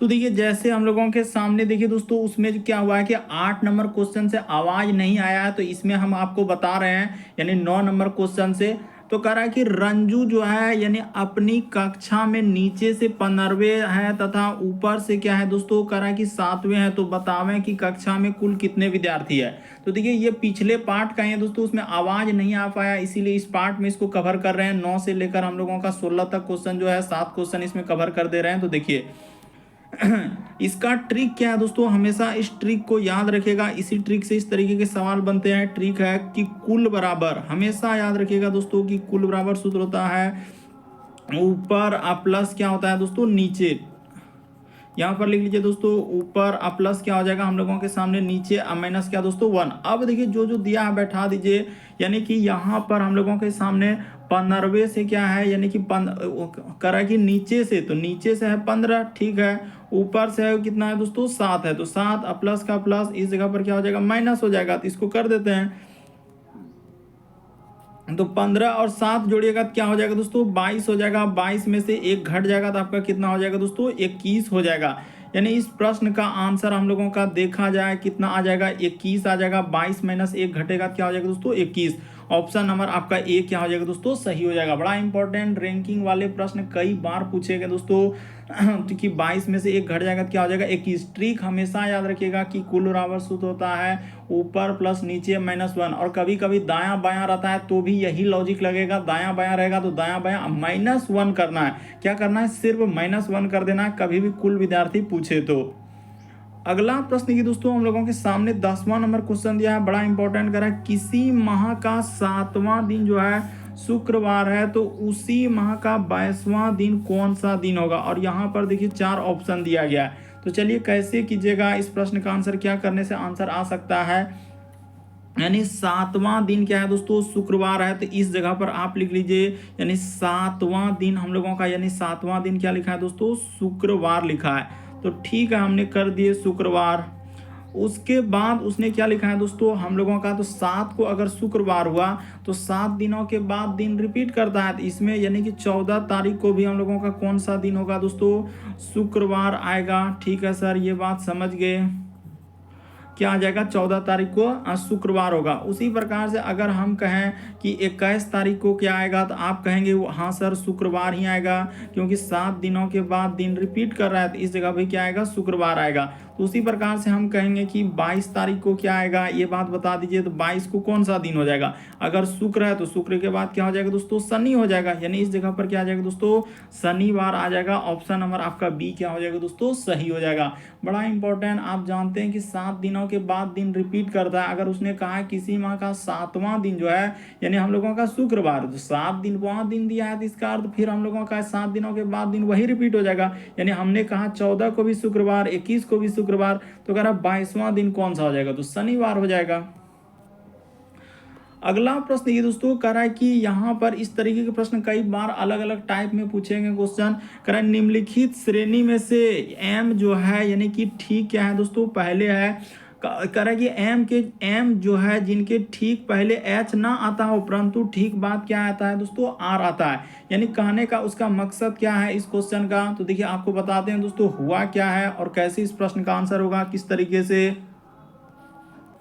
तो देखिए जैसे हम लोगों के सामने देखिए दोस्तों उसमें जो क्या हुआ है कि 8 नंबर क्वेश्चन से आवाज नहीं आया है, तो इसमें हम आपको बता रहे हैं यानी 9 नंबर क्वेश्चन से। तो कह रहा है कि रंजू जो है यानी अपनी कक्षा में नीचे से 15वें है तथा ऊपर से क्या है दोस्तों, कह रहा है कि 7वें है, तो बतावें कि कक्षा में कुल कितने विद्यार्थी है। तो देखिए ये पिछले पार्ट का है दोस्तों, उसमें आवाज नहीं आ पाया, इसीलिए इस पार्ट में इसको कवर कर रहे हैं। 9 से लेकर हम लोगों का 16 तक क्वेश्चन जो है 7 क्वेश्चन इसमें कवर कर दे रहे हैं। तो देखिए इसका ट्रिक क्या है दोस्तों, हमेशा इस ट्रिक को याद रखिएगा। इसी ट्रिक से इस तरीके के सवाल बनते हैं। ट्रिक है कि कुल बराबर, हमेशा याद रखिएगा दोस्तों कि कुल बराबर सूत्र होता है ऊपर प्लस क्या होता है दोस्तों नीचे। यहाँ पर लिख लीजिए दोस्तों, ऊपर प्लस क्या हो जाएगा हम लोगों के सामने, नीचे माइनस क्या दोस्तों 1। अब देखिए जो जो दिया है बैठा दीजिए, यानी कि यहाँ पर हम लोगों के सामने 15वें से क्या है, यानी कि करा कि नीचे से, तो नीचे से है 15, ठीक है। ऊपर से है कितना है दोस्तों 7 है, तो 7 प्लस का प्लस इस जगह पर क्या हो जाएगा माइनस हो जाएगा, तो इसको कर देते हैं। तो 15 और 7 जोड़िएगा तो क्या हो जाएगा दोस्तों 22 हो जाएगा। 22 में से एक घट जाएगा तो आपका कितना हो जाएगा दोस्तों 21 हो जाएगा। यानी इस प्रश्न का आंसर हम लोगों का देखा जाए कितना आ जाएगा 21 आ जाएगा। 22 माइनस 1 घटेगा क्या हो जाएगा दोस्तों 21। ऑप्शन नंबर आपका ए क्या हो जाएगा दोस्तों सही हो जाएगा। बड़ा इंपॉर्टेंट रैंकिंग वाले प्रश्न कई बार पूछे गए दोस्तों, क्योंकि 22 में से एक घट जाएगा तो क्या हो जाएगा 21। ट्रिक हमेशा याद रखिएगा कि कुल बराबर सूत्र होता है ऊपर प्लस नीचे -1, और कभी कभी दायां बायां रहता है तो भी यही लॉजिक लगेगा। दायां बायां रहेगा तो दायां बायां -1 करना है। क्या करना है, सिर्फ -1 कर देना है, कभी भी कुल विद्यार्थी पूछे तो। अगला प्रश्न की दोस्तों हम लोगों के सामने 10वां नंबर क्वेश्चन दिया है, बड़ा इंपॉर्टेंट कर रहा है। किसी माह का 7वां दिन जो है शुक्रवार है, तो उसी माह का 22वां दिन कौन सा दिन होगा। और यहाँ पर देखिए 4 ऑप्शन दिया गया है। तो चलिए कैसे कीजिएगा इस प्रश्न का आंसर, क्या करने से आंसर आ सकता है। यानी 7वां दिन क्या है दोस्तों शुक्रवार है, तो इस जगह पर आप लिख लीजिए यानी 7वां दिन हम लोगों का, यानी 7वां दिन क्या लिखा है दोस्तों शुक्रवार लिखा है। तो ठीक है हमने कर दिए शुक्रवार। उसके बाद उसने क्या लिखा है दोस्तों हम लोगों का, तो 7 को अगर शुक्रवार हुआ तो 7 दिनों के बाद दिन रिपीट करता है, तो इसमें यानी कि 14 तारीख को भी हम लोगों का कौन सा दिन होगा दोस्तों शुक्रवार आएगा। ठीक है सर ये बात समझ गए, क्या आ जाएगा 14 तारीख को शुक्रवार होगा। उसी प्रकार से अगर हम कहें कि 21 तारीख को क्या आएगा, तो आप कहेंगे हाँ सर शुक्रवार ही आएगा, क्योंकि 7 दिनों के बाद दिन रिपीट कर रहा है, तो इस जगह पे क्या आएगा शुक्रवार आएगा। तो उसी प्रकार से हम कहेंगे कि 22 तारीख को क्या आएगा, ये बात बता दीजिए। तो 22 को कौन सा दिन हो जाएगा, अगर शुक्र है तो शुक्र के बाद क्या हो जाएगा दोस्तों शनि हो जाएगा, यानी इस जगह पर क्या आ जाएगा दोस्तों शनिवार आ जाएगा। ऑप्शन नंबर आपका बी क्या हो जाएगा दोस्तों सही हो जाएगा। बड़ा इंपॉर्टेंट, आप जानते हैं कि 7 दिनों के बाद दिन रिपीट करता है। अगर उसने कहा है किसी माह का 7वां दिन जो है यानी हम लोगों का शुक्रवार, तो 7 दिन 5 दिन दिया है, तो इसका अर्थ फिर हम लोगों का 7 दिनों के बाद दिन वही रिपीट हो जाएगा। यानी हमने कहा 14 को भी शुक्रवार, 21 को भी शुक्रवार, तो कह रहा 22वां दिन कौन सा हो जाएगा, तो शनिवार हो जाएगा। अगला प्रश्न ये दोस्तों कह रहा है कि यहाँ पर इस तरीके के प्रश्न कई बार अलग अलग टाइप में पूछेंगे क्वेश्चन। कह रहा है निम्नलिखित श्रेणी में से एम जो है यानी कि ठीक क्या है दोस्तों पहले है। कह रहा है कि एम जो है जिनके ठीक पहले एच ना आता हो परंतु ठीक बाद क्या आता है दोस्तों आर आता है। यानी कहने का उसका मकसद क्या है इस क्वेश्चन का, तो देखिए आपको बताते हैं दोस्तों हुआ क्या है और कैसे इस प्रश्न का आंसर होगा किस तरीके से।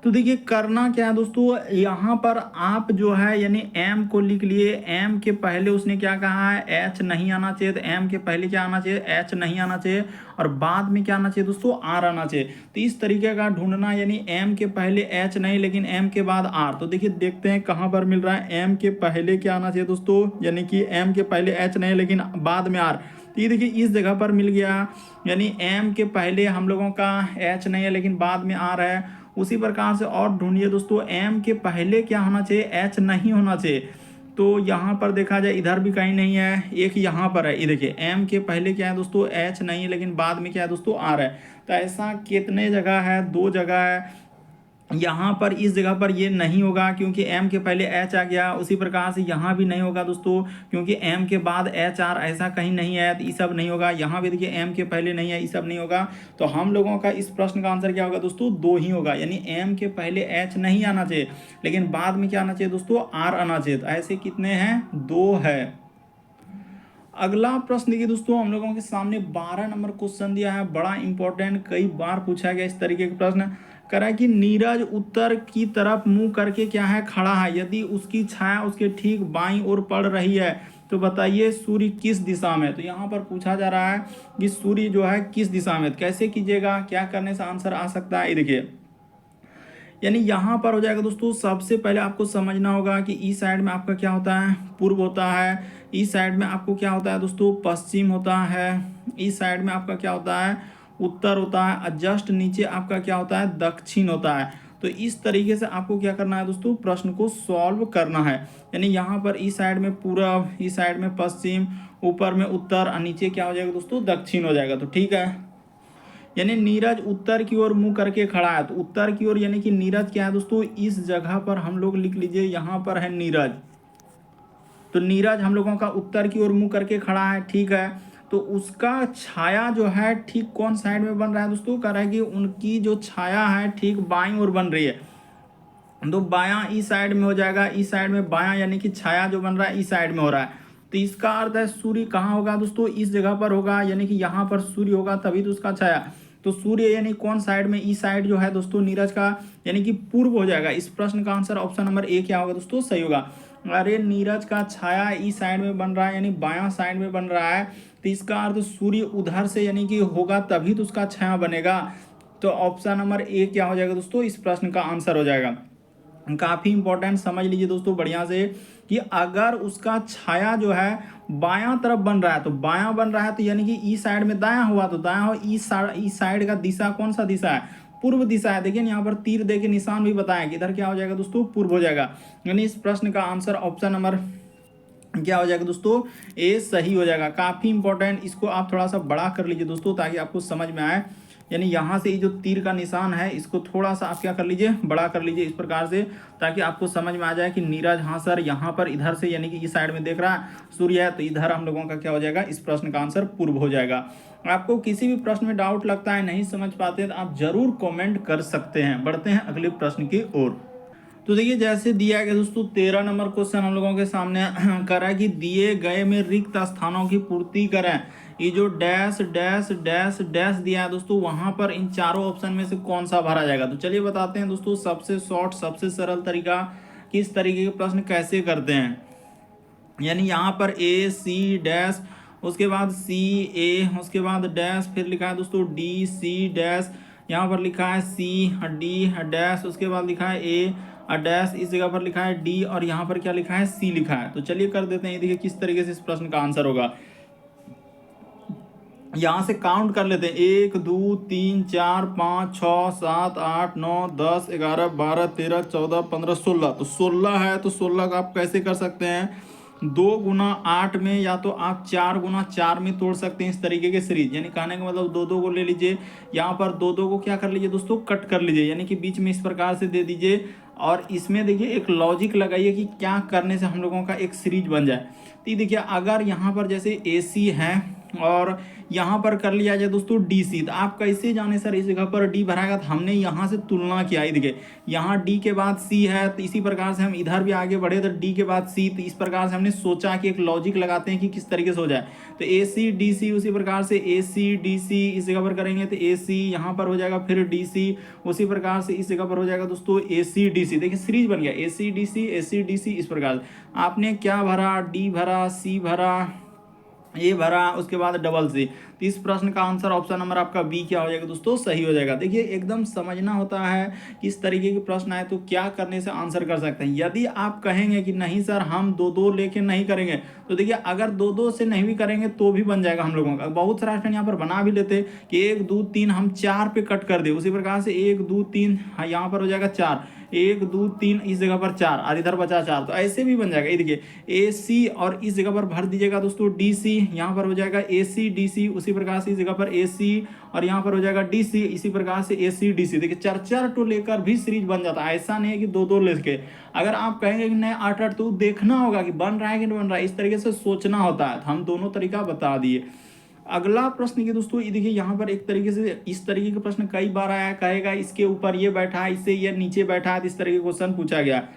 तो देखिए करना क्या है दोस्तों, यहाँ पर आप जो है यानी एम को लिख लिए। एम के पहले उसने क्या कहा है एच नहीं आना चाहिए, तो एम के पहले क्या आना चाहिए एच नहीं आना चाहिए, और बाद में क्या आना चाहिए दोस्तों आर आना चाहिए। तो इस तरीके का ढूंढना, यानी एम के पहले एच नहीं लेकिन एम के बाद आर। तो देखिए देखते हैं कहाँ पर मिल रहा है। एम के पहले क्या आना चाहिए दोस्तों, यानी कि एम के पहले एच नहीं लेकिन बाद में आर। तो ये देखिए इस जगह पर मिल गया, यानी एम के पहले हम लोगों का एच नहीं है लेकिन बाद में आर है। उसी प्रकार से और ढूंढिए दोस्तों, एम के पहले क्या होना चाहिए एच नहीं होना चाहिए। तो यहाँ पर देखा जाए इधर भी कहीं नहीं है, एक यहाँ पर है। ये देखिए एम के पहले क्या है दोस्तों एच नहीं है लेकिन बाद में क्या है दोस्तों आर है। तो ऐसा कितने जगह है, 2 जगह है। यहाँ पर इस जगह पर ये नहीं होगा क्योंकि एम के पहले एच आ गया। उसी प्रकार से यहाँ भी नहीं होगा दोस्तों क्योंकि एम के बाद एच आर ऐसा कहीं नहीं है, तो ये सब नहीं होगा। यहाँ भी देखिए एम के पहले नहीं है, ये सब नहीं होगा। तो हम लोगों का इस प्रश्न का आंसर क्या होगा दोस्तों 2 ही होगा। यानी एम के पहले एच नहीं आना चाहिए लेकिन बाद में क्या आना चाहिए दोस्तों आर आना चाहिए। तो ऐसे कितने हैं 2 है। अगला प्रश्न देखिए दोस्तों, हम लोगों के सामने 12 नंबर क्वेश्चन दिया है, बड़ा इंपॉर्टेंट, कई बार पूछा गया इस तरीके का प्रश्न। कह रहा है कि नीरज उत्तर की तरफ मुंह करके क्या है, खड़ा है। यदि उसकी छाया उसके ठीक बाईं ओर पड़ रही है तो बताइए सूर्य किस दिशा में है। तो यहाँ पर पूछा जा रहा है कि सूर्य जो है किस दिशा में। कैसे कीजिएगा, क्या करने से आंसर आ सकता है, ये देखिए। यानी यहाँ पर हो जाएगा दोस्तों, सबसे पहले आपको समझना होगा कि ई साइड में आपका क्या होता है, पूर्व होता है। ई साइड में आपको क्या होता है दोस्तों, पश्चिम होता है। ई साइड में आपका क्या होता है, उत्तर होता है। और जस्ट नीचे आपका क्या होता है, दक्षिण होता है। तो इस तरीके से आपको क्या करना है दोस्तों, प्रश्न को सॉल्व करना है। यानी यहाँ पर ई साइड में पूरब, ई साइड में पश्चिम, ऊपर में उत्तर और नीचे क्या हो जाएगा दोस्तों, दक्षिण हो जाएगा। तो ठीक है, यानी नीरज उत्तर की ओर मुंह करके खड़ा है। तो उत्तर की ओर यानी कि नीरज क्या है दोस्तों, इस जगह पर हम लोग लिख लीजिए, यहाँ पर है नीरज। तो नीरज हम लोगों का उत्तर की ओर मुंह करके खड़ा है, ठीक है। तो उसका छाया जो है ठीक कौन साइड में बन रहा है दोस्तों, कह रहा है कि उनकी जो छाया है ठीक बाईं ओर बन रही है। तो बायां ई साइड में हो जाएगा, ई साइड में बायां, यानी कि छाया जो बन रहा है ई साइड में हो रहा है। तो इसका अर्थ है सूर्य कहाँ होगा दोस्तों, इस जगह पर होगा, यानी कि यहाँ पर सूर्य होगा तभी तो उसका छाया। तो सूर्य यानी कौन साइड में, ई साइड जो है दोस्तों नीरज का, यानी कि पूर्व हो जाएगा। इस प्रश्न का आंसर ऑप्शन नंबर ए क्या होगा दोस्तों, सही होगा। अरे नीरज का छाया ई साइड में बन रहा है, यानी बायां साइड में बन रहा है। तो इसका अर्थ सूर्य उधर से यानी कि होगा तभी तो उसका छाया बनेगा। तो ऑप्शन नंबर ए क्या हो जाएगा दोस्तों, इस प्रश्न का आंसर हो जाएगा। काफ़ी इंपॉर्टेंट, समझ लीजिए दोस्तों बढ़िया से, कि अगर उसका छाया जो है बायां तरफ बन रहा है, तो बायां बन रहा है तो यानी कि ई साइड में दायां हुआ, तो दायां हो। ई साइड का दिशा कौन सा दिशा है, पूर्व दिशा है। देखिए यहाँ पर तीर देके निशान भी बताया कि इधर क्या हो जाएगा दोस्तों, पूर्व हो जाएगा। यानी इस प्रश्न का आंसर ऑप्शन नंबर क्या हो जाएगा दोस्तों, ए सही हो जाएगा। काफ़ी इंपॉर्टेंट, इसको आप थोड़ा सा बड़ा कर लीजिए दोस्तों ताकि आपको समझ में आए। यानी यहाँ से ये जो तीर का निशान है इसको थोड़ा सा आप क्या कर लीजिए, बड़ा कर लीजिए इस प्रकार से, ताकि आपको समझ में आ जाए कि नीरज, हाँ सर यहाँ पर इधर से यानी कि इस साइड में देख रहा है सूर्य है, तो इधर हम लोगों का क्या हो जाएगा, इस प्रश्न का आंसर पूर्व हो जाएगा। आपको किसी भी प्रश्न में डाउट लगता है, नहीं समझ पाते, तो आप जरूर कॉमेंट कर सकते हैं। बढ़ते हैं अगले प्रश्न की ओर। तो देखिए जैसे दिया गया दोस्तों 13 नंबर क्वेश्चन हम लोगों के सामने करा कि दिए गए में रिक्त स्थानों की पूर्ति करें। ये जो डैश डैश डैश डैश दिया है दोस्तों, वहां पर इन चारों ऑप्शन में से कौन सा भरा जाएगा। तो चलिए बताते हैं दोस्तों, सबसे शॉर्ट सबसे सरल तरीका कि इस तरीके के प्रश्न कैसे करते हैं। यानी यहाँ पर ए सी डैश, उसके बाद सी ए, उसके बाद डैश, फिर लिखा है दोस्तों डी सी डैश, यहाँ पर लिखा है सी डी डैश, उसके बाद लिखा है ए डैश, इस जगह पर लिखा है डी, और यहाँ पर क्या लिखा है, सी लिखा है। तो चलिए कर देते हैं, ये देखिए किस तरीके से इस प्रश्न का आंसर होगा। यहाँ से काउंट कर लेते हैं, 1 2 3 4 5 6 7 8 9 10 11 12 13 14 15 16। तो 16 है, तो 16 का आप कैसे कर सकते हैं, 2 गुना 8 में, या तो आप 4 गुना 4 में तोड़ सकते हैं इस तरीके के सीरीज। यानी कहने का मतलब 2 2 को ले लीजिए, यहाँ पर 2 2 को क्या कर लीजिए दोस्तों, कट कर लीजिए, यानी कि बीच में इस प्रकार से दे दीजिए। और इसमें देखिए एक लॉजिक लगाइए कि क्या करने से हम लोगों का एक सीरीज बन जाए। तो ये देखिए अगर यहाँ पर जैसे ए सी है और यहाँ पर कर लिया जाए दोस्तों डी सी, तो आप कैसे जाने सर इस जगह पर डी भराएगा, तो हमने यहाँ से तुलना किया है। देखिए यहाँ डी के बाद सी है, तो इसी प्रकार से हम इधर भी आगे बढ़े तो डी के बाद सी, तो इस प्रकार से हमने सोचा कि एक लॉजिक लगाते हैं कि किस तरीके से हो जाए। तो ए सी डी सी, उसी प्रकार से ए सी डी सी इस जगह पर करेंगे तो ए सी यहाँ पर हो जाएगा, फिर डी सी, उसी प्रकार से इस जगह पर हो जाएगा दोस्तों ए सी डी सी। देखिए सीरीज बन गया, ए सी डी सी, ए सी डी सी, इस प्रकार आपने क्या भरा, डी भरा, सी भरा, ए भरा, उसके बाद डबल सी। तो इस प्रश्न का आंसर ऑप्शन नंबर आपका बी क्या हो जाएगा दोस्तों, सही हो जाएगा। देखिए एकदम समझना होता है कि इस तरीके के प्रश्न आए तो क्या करने से आंसर कर सकते हैं। यदि आप कहेंगे कि नहीं सर हम 2 2 लेके नहीं करेंगे, तो देखिए अगर 2 2 से नहीं भी करेंगे तो भी बन जाएगा हम लोगों का। बहुत सारा स्टूडेंट यहाँ पर बना भी लेते कि 1 2 3 हम 4 पे कट कर दे, उसी प्रकार से 1 2 3 यहाँ पर हो जाएगा 4, 1 2 3 इस जगह पर 4 और इधर बचा 4, तो ऐसे भी बन जाएगा। ये देखिए ए सी और इस जगह पर भर दीजिएगा दोस्तों डी सी, यहाँ पर हो जाएगा ए सी डी सी, उसी प्रकार से इस जगह पर ए सी और यहाँ पर हो जाएगा डी सी, इसी प्रकार से ए सी डी सी। देखिए 4 4 टू लेकर भी सीरीज बन जाता है, ऐसा नहीं है कि 2 2 लेके। अगर आप कहेंगे कि नहीं 8 8, तो देखना होगा कि बन रहा है कि नहीं बन रहा है, इस तरीके से सोचना होता है। तो हम दोनों तरीका बता दिए। अगला प्रश्न के दोस्तों ये देखिए यहाँ पर एक तरीके से इस तरीके का प्रश्न कई बार आया, कहेगा इसके ऊपर ये बैठा है, इससे ये नीचे बैठा है, इस तरह के क्वेश्चन पूछा गया।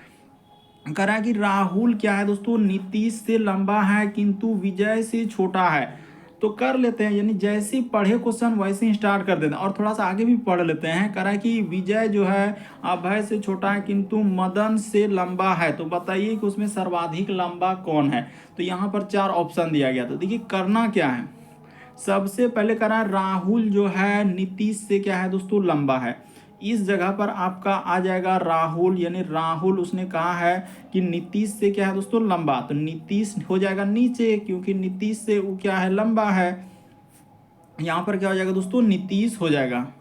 कह रहा है कि राहुल क्या है दोस्तों, नीतीश से लंबा है किंतु विजय से छोटा है। तो कर लेते हैं, यानी जैसे ही पढ़े क्वेश्चन वैसे ही स्टार्ट कर देते हैं और थोड़ा सा आगे भी पढ़ लेते हैं। कह रहा है कि विजय जो है अभय से छोटा है किंतु मदन से लंबा है। तो बताइए कि उसमें सर्वाधिक लंबा कौन है। तो यहाँ पर 4 ऑप्शन दिया गया। तो देखिए करना क्या है, सबसे पहले करा राहुल जो है नीतीश से क्या है दोस्तों, लंबा है। इस जगह पर आपका आ जाएगा राहुल, यानी राहुल उसने कहा है कि नीतीश से क्या है दोस्तों, लंबा। तो नीतीश हो जाएगा नीचे, क्योंकि नीतीश से वो क्या है, लंबा है। यहाँ पर क्या हो जाएगा दोस्तों, नीतीश हो जाएगा।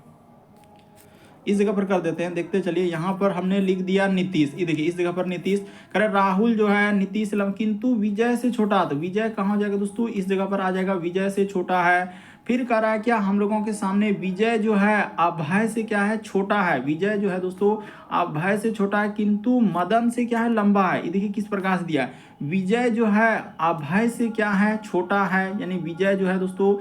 इस जगह पर कर देते हैं, देखते चलिए। यहाँ पर हमने लिख दिया नीतीश, ये देखिए इस जगह पर नीतीश। करे राहुल जो है नीतीश से किंतु विजय से छोटा। तो विजय कहाँ हो जाएगा दोस्तों, इस जगह पर आ जाएगा, विजय से छोटा है। फिर कह रहा है क्या हम लोगों के सामने, विजय जो है अभय से क्या है, छोटा है। विजय जो है दोस्तों अभय से छोटा है किंतु मदन से क्या है, लंबा है। ये देखिए किस प्रकार से दिया, विजय जो है अभय से क्या है, छोटा है। यानी विजय जो है दोस्तों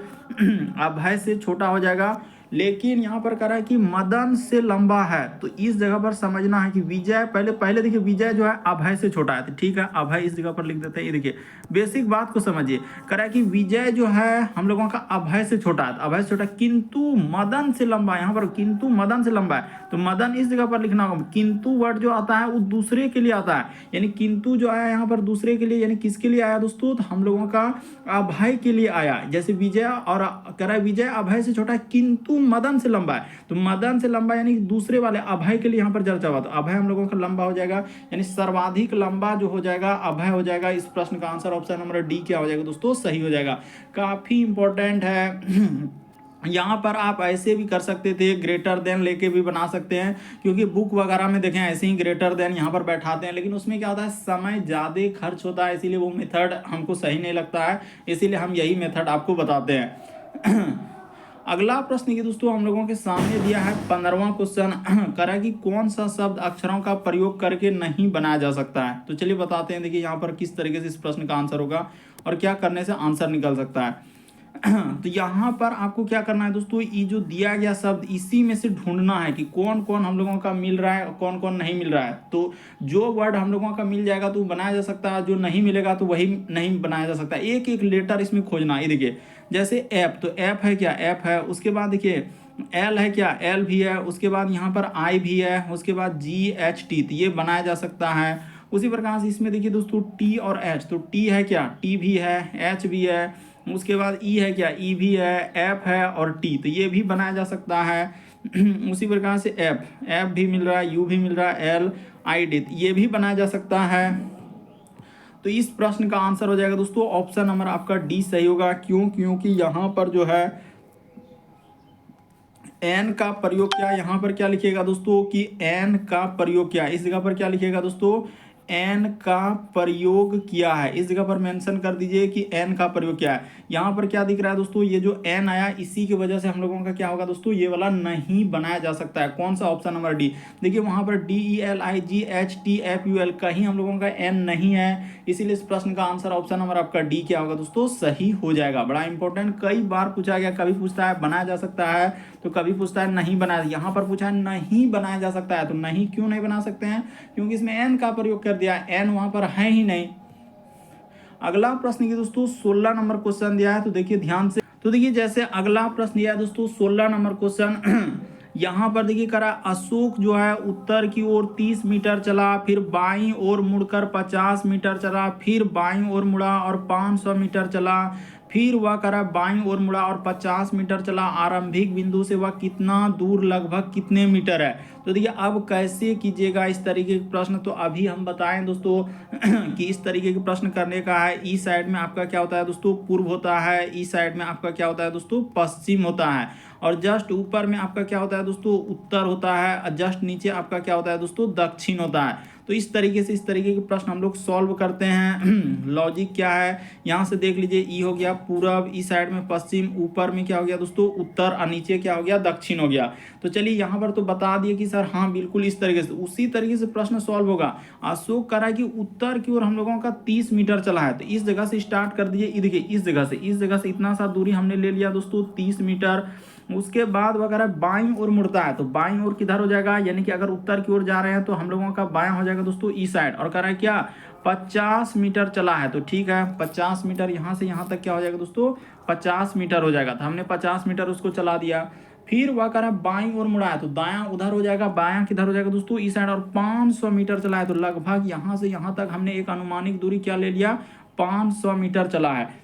अभय से छोटा हो जाएगा। लेकिन यहाँ पर कह रहा है कि मदन से लंबा है। तो इस जगह पर समझना है कि विजय पहले देखिए, विजय जो है अभय से छोटा है। तो ठीक है, अभय इस जगह पर लिख देते हैं। ये देखिए बेसिक बात को समझिए, कह रहा है कि विजय जो है हम लोगों का अभय से छोटा है, अभय से छोटा किंतु मदन से लंबा है। यहाँ पर किंतु मदन से लंबा है, तो मदन इस जगह पर लिखना होगा। किंतु वर्ड जो आता है वो दूसरे के लिए आता है, यानी किंतु जो आया यहाँ पर दूसरे के लिए, यानी किसके लिए आया दोस्तों, तो हम लोगों का अभय के लिए आया। जैसे विजय, और कह रहा है विजय अभय से छोटा है किंतु मदन से लंबा है। तो मदन से लंबा यानी दूसरे वाले अभय के लिए यहाँ पर चर्चा हुआ। तो अभय हम लोगों का लंबा हो जाएगा, यानी सर्वाधिक लंबा जो हो जाएगा अभय हो जाएगा। इस प्रश्न का आंसर ऑप्शन नंबर डी क्या हो जाएगा दोस्तों, सही हो जाएगा। काफी इंपॉर्टेंट है। यहाँ पर आप ऐसे भी कर सकते थे, ग्रेटर देन लेके भी बना सकते हैं, क्योंकि बुक वगैरह में देखें ऐसे ही ग्रेटर देन यहाँ पर बैठाते हैं, लेकिन उसमें क्या होता है, समय ज़्यादा खर्च होता है, इसीलिए वो मेथड हमको सही नहीं लगता है, इसीलिए हम यही मेथड आपको बताते हैं। अगला प्रश्न ये दोस्तों हम लोगों के सामने दिया है 15वां क्वेश्चन। करा कि कौन सा शब्द अक्षरों का प्रयोग करके नहीं बनाया जा सकता है। तो चलिए बताते हैं, देखिए यहाँ पर किस तरीके से इस प्रश्न का आंसर होगा और क्या करने से आंसर निकल सकता है। तो यहाँ पर आपको क्या करना है दोस्तों, ये जो दिया गया शब्द इसी में से ढूंढना है कि कौन कौन हम लोगों का मिल रहा है और कौन कौन नहीं मिल रहा है। तो जो वर्ड हम लोगों का मिल जाएगा तो बनाया जा सकता है, जो नहीं मिलेगा तो वही नहीं बनाया जा सकता। एक एक लेटर इसमें खोजना है। ये देखिए जैसे ऐप, तो ऐप है क्या, ऐप है। उसके बाद देखिए एल है क्या, एल भी है। उसके बाद यहाँ पर आई भी है। उसके बाद GHT, तो ये बनाया जा सकता है। उसी प्रकार से इसमें देखिए दोस्तों टी और एच, तो टी है क्या, टी भी है, एच भी है। उसके बाद ई है क्या, ई भी है, एफ है और टी, तो ये भी बनाया जा सकता है। उसी प्रकार से एफ भी मिल रहा है, यू भी मिल रहा है, एल आई डी, ये भी बनाया जा सकता है। तो इस प्रश्न का आंसर हो जाएगा दोस्तों ऑप्शन नंबर आपका डी सही होगा। क्यों, क्योंकि यहाँ पर जो है एन का प्रयोग क्या, यहाँ पर क्या लिखिएगा दोस्तों कि एन का प्रयोग क्या, इस जगह पर क्या लिखिएगा दोस्तों, एन का प्रयोग किया है। इस जगह पर मेंशन कर दीजिए कि एन का प्रयोग क्या है। यहाँ पर क्या दिख रहा है दोस्तों, ये जो एन आया इसी की वजह से हम लोगों का क्या होगा दोस्तों, ये वाला नहीं बनाया जा सकता है। कौन सा, ऑप्शन नंबर डी। देखिए वहाँ पर DELIGHTFUL कहीं हम लोगों का एन नहीं है, इसीलिए इस प्रश्न का आंसर ऑप्शन नंबर आपका डी क्या होगा दोस्तों, सही हो जाएगा। बड़ा इंपॉर्टेंट, कई बार पूछा गया, कभी पूछता है बनाया जा सकता है तो कभी पूछता है नहीं बनाया। यहाँ पर पूछा है नहीं बनाया जा सकता है, तो नहीं क्यों नहीं बना सकते हैं, क्योंकि इसमें एन का प्रयोग कर दिया, एन वहां पर है ही नहीं। अगला प्रश्न की दोस्तों 16 नंबर क्वेश्चन दिया है, तो देखिए ध्यान से। तो देखिए जैसे अगला प्रश्न दिया है दोस्तों 16 नंबर क्वेश्चन। यहाँ पर देखिए करा अशोक जो है उत्तर की ओर 30 मीटर चला, फिर बाईं ओर मुड़कर 50 मीटर चला, फिर बाईं ओर मुड़ा और 500 मीटर चला, फिर वह करा बाईं ओर मुड़ा और 50 मीटर चला। आरंभिक बिंदु से वह कितना दूर, लगभग कितने मीटर है। तो देखिए अब कैसे कीजिएगा इस तरीके के प्रश्न, तो अभी हम बताएं दोस्तों कि इस तरीके के प्रश्न करने का है। ई साइड में आपका क्या होता है दोस्तों, पूर्व होता है। ई साइड में आपका क्या होता है दोस्तों, पश्चिम होता है। और जस्ट ऊपर में आपका क्या होता है दोस्तों, उत्तर होता है। और जस्ट नीचे आपका क्या होता है दोस्तों, दक्षिण होता है। तो इस तरीके से इस तरीके के प्रश्न हम लोग सॉल्व करते हैं। लॉजिक क्या है, यहाँ से देख लीजिए, ई हो गया पूरब, ई साइड में पश्चिम, ऊपर में क्या हो गया दोस्तों, उत्तर, और नीचे क्या हो गया, दक्षिण हो गया। तो चलिए यहाँ पर तो बता दिए कि सर हाँ बिल्कुल इस तरीके से, उसी तरीके से प्रश्न सॉल्व होगा। अशोक करा कि उत्तर की ओर हम लोगों का 30 मीटर चला है, तो इस जगह से स्टार्ट कर दीजिए। देखिए इस जगह से इतना सा दूरी हमने ले लिया दोस्तों 30 मीटर। उसके बाद वो कह रहा है बाईं ओर मुड़ता है, तो बाईं ओर किधर हो जाएगा, यानी कि अगर उत्तर की ओर जा रहे हैं तो हम लोगों का बायां हो जाएगा दोस्तों ई साइड। और कह रहा है क्या 50 मीटर चला है, तो ठीक है 50 मीटर यहाँ से यहाँ तक क्या हो जाएगा दोस्तों 50 मीटर हो जाएगा, तो हमने 50 मीटर उसको चला दिया। फिर वह कह रहा है बाईं ओर मुड़ा है, तो दायां उधर हो जाएगा, बायां किधर हो जाएगा दोस्तों इस साइड। और 500 मीटर चला है, तो लगभग यहाँ से यहाँ तक हमने एक अनुमानिक दूरी क्या ले लिया 500 मीटर चला है।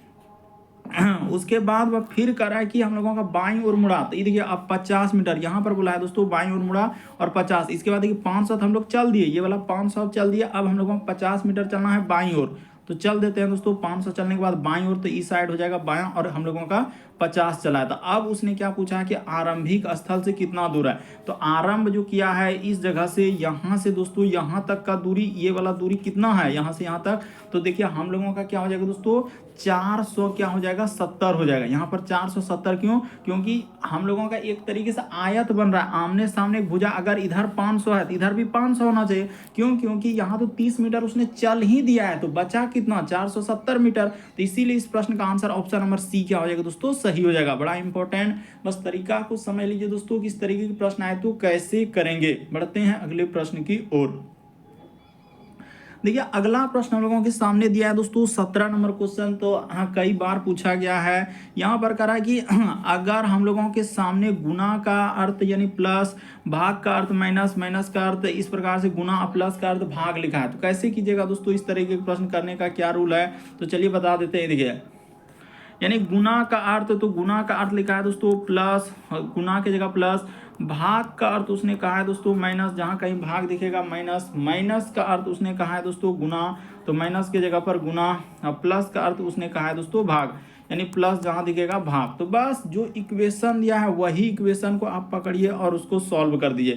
उसके बाद वह फिर कर रहा है कि हम लोगों का बाईं ओर मुड़ा, तो ये देखिए अब 50 मीटर यहाँ पर बोला है दोस्तों बाईं ओर मुड़ा और 50, इसके बाद देखिए 500 हम लोग चल दिए, ये वाला 500 चल दिया। अब हम लोगों को 50 मीटर चलना है बाईं ओर, तो चल देते हैं दोस्तों 500 चलने के बाद बाईं ओर, तो इस साइड हो जाएगा बायां, और हम लोगों का 50 चला है। तो अब उसने क्या पूछा है कि आरंभिक स्थल से कितना दूर है, तो आरंभ जो किया है इस जगह से यहाँ से दोस्तों यहाँ तक का दूरी, ये वाला दूरी कितना है यहाँ से यहाँ तक, तो देखिए हम लोगों का क्या हो जाएगा दोस्तों 400 क्या हो जाएगा 70 हो जाएगा। यहाँ पर 470 क्यों, क्योंकि हम लोगों का एक तरीके से आयत बन रहा है, आमने सामने भुजा, अगर इधर 500 है तो इधर भी 500 होना चाहिए। क्यों, क्योंकि यहाँ तो 30 मीटर उसने चल ही दिया है, तो बचा कितना 470 मीटर। तो इसीलिए इस प्रश्न का आंसर ऑप्शन नंबर सी क्या हो जाएगा दोस्तों सही हो जाएगा। बड़ा इंपॉर्टेंट, बस तरीका को समझ लीजिए दोस्तों, किस तरीके के प्रश्न आए तो कैसे करेंगे। बढ़ते हैं अगले प्रश्न की ओर। देखिए अगला प्रश्न हम लोगों के सामने दिया है दोस्तों 17 नंबर क्वेश्चन, तो हाँ कई बार पूछा गया है। यहाँ पर कह रहा है कि अगर हम लोगों के सामने गुना का अर्थ यानी प्लस, भाग का अर्थ माइनस, माइनस का अर्थ इस प्रकार से गुना, प्लस का अर्थ भाग लिखा है, तो कैसे कीजिएगा दोस्तों, इस तरीके के प्रश्न करने का क्या रूल है, तो चलिए बता देते हैं। देखिए यानी गुना का अर्थ, तो गुना का अर्थ लिखा है दोस्तों प्लस, गुना की जगह प्लस, भाग का अर्थ उसने कहा है दोस्तों माइनस, जहाँ कहीं भाग दिखेगा माइनस, माइनस का अर्थ उसने कहा है दोस्तों गुना, तो माइनस की जगह पर गुना, और प्लस का अर्थ उसने कहा है दोस्तों भाग, यानी प्लस जहाँ दिखेगा भाग। तो बस जो इक्वेशन दिया है वही इक्वेशन को आप पकड़िए और उसको सॉल्व कर दीजिए।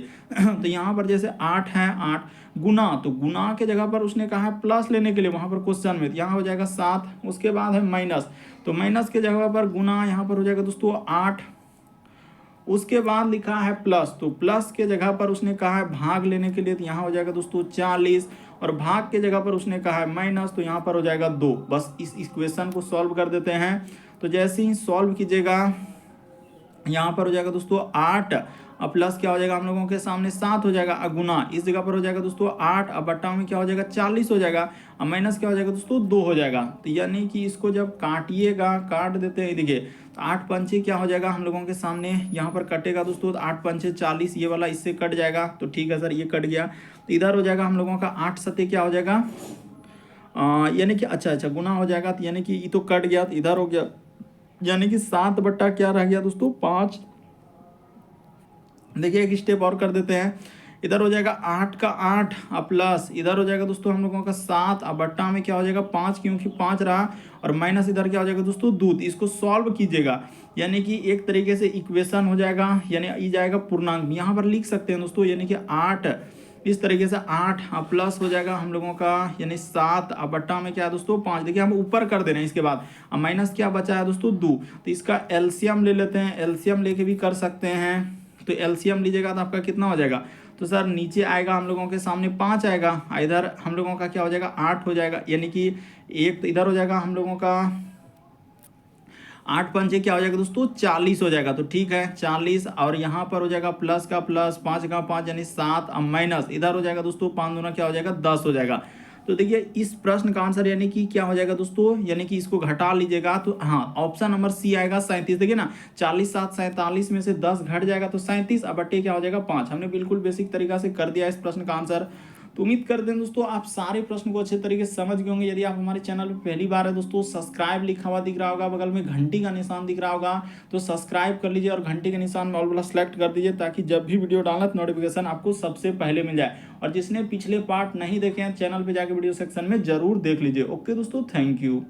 तो यहाँ पर जैसे 8 है, 8 गुना, तो गुना के जगह पर उसने कहा है प्लस लेने के लिए वहाँ पर क्वेश्चन में, यहाँ हो जाएगा 7। उसके बाद है माइनस, तो माइनस के जगह पर गुना, यहाँ पर हो जाएगा दोस्तों 8। उसके बाद लिखा है प्लस, तो प्लस के जगह पर उसने कहा है भाग लेने के लिए, तो यहाँ हो जाएगा दोस्तों 40। और भाग के जगह पर उसने कहा है माइनस, तो यहाँ पर हो जाएगा 2। बस इस इक्वेशन को सॉल्व कर देते हैं। तो जैसे ही सॉल्व कीजिएगा यहाँ पर हो जाएगा दोस्तों 8, अब प्लस क्या हो जाएगा हम लोगों के सामने 7 हो जाएगा, गुना इस जगह पर हो जाएगा दोस्तों 8, अब बट्टा में क्या हो जाएगा 40 हो जाएगा, अब माइनस क्या हो जाएगा दोस्तों 2 हो जाएगा। तो यानी कि इसको जब काटिएगा, काट देते हैं, देखिए तो 8 पंचे क्या हो जाएगा हम लोगों के सामने, यहाँ पर कटेगा दोस्तों, तो 8 पंचे 40, ये वाला इससे कट जाएगा, तो ठीक है सर ये कट गया। तो इधर हो जाएगा हम लोगों का 8 सत्ते क्या हो जाएगा, यानी कि अच्छा गुना हो जाएगा, तो यानी कि ये तो कट गया, तो इधर हो गया, यानी कि 7 बट्टा क्या रह गया दोस्तों 5। देखिए एक स्टेप और कर देते हैं, इधर हो जाएगा 8 का 8 प्लस, इधर हो जाएगा दोस्तों हम लोगों का 7, अब बट्टा में क्या हो जाएगा 5, क्योंकि 5 रहा, और माइनस इधर क्या हो जाएगा दोस्तों 2। इसको सॉल्व कीजिएगा, यानी कि एक तरीके से इक्वेशन हो जाएगा, यानी ये जाएगा पूर्णांक, यहाँ पर लिख सकते हैं दोस्तों, यानी कि 8 इस तरीके से 8 प्लस हो जाएगा हम लोगों का, यानी 7, अब बट्टा में क्या है दोस्तों 5। देखिए हम ऊपर कर दे रहे हैं, इसके बाद अब माइनस क्या बचा है दोस्तों 2, तो इसका एलसीएम ले लेते हैं, एलसीएम लेके भी कर सकते हैं। तो एलसीएम लीजिएगा तो आपका कितना हो जाएगा, तो सर नीचे आएगा हम लोगों के सामने 5 आएगा, इधर हम लोगों का क्या हो जाएगा 8 हो जाएगा, यानी कि एक, तो इधर हो जाएगा हम लोगों का 8 पंचे क्या हो जाएगा दोस्तों 40 हो जाएगा, तो ठीक है 40, और यहाँ पर हो जाएगा प्लस का प्लस, 5 का 5 यानी 7, अब माइनस इधर हो जाएगा दोस्तों 5 दूना क्या हो जाएगा 10 हो जाएगा। तो देखिए इस प्रश्न का आंसर यानी कि क्या हो जाएगा दोस्तों, यानी कि इसको घटा लीजिएगा, तो हाँ ऑप्शन नंबर सी आएगा 37। देखिए ना 40 7 47 में से 10 घट जाएगा तो 37, अब बट्टे क्या हो जाएगा 5। हमने बिल्कुल बेसिक तरीका से कर दिया इस प्रश्न का आंसर। तो उम्मीद करते हैं दोस्तों आप सारे प्रश्न को अच्छे तरीके से समझ गए होंगे। यदि आप हमारे चैनल पर पहली बार है दोस्तों, सब्सक्राइब लिखा हुआ दिख रहा होगा, बगल में घंटी का निशान दिख रहा होगा, तो सब्सक्राइब कर लीजिए और घंटी के निशान में ऑल वाला सेलेक्ट कर दीजिए, ताकि जब भी वीडियो डालना तो नोटिफिकेशन आपको सबसे पहले मिल जाए। और जिसने पिछले पार्ट नहीं देखे हैं चैनल पर जाकर वीडियो सेक्शन में जरूर देख लीजिए। ओके दोस्तों, थैंक यू।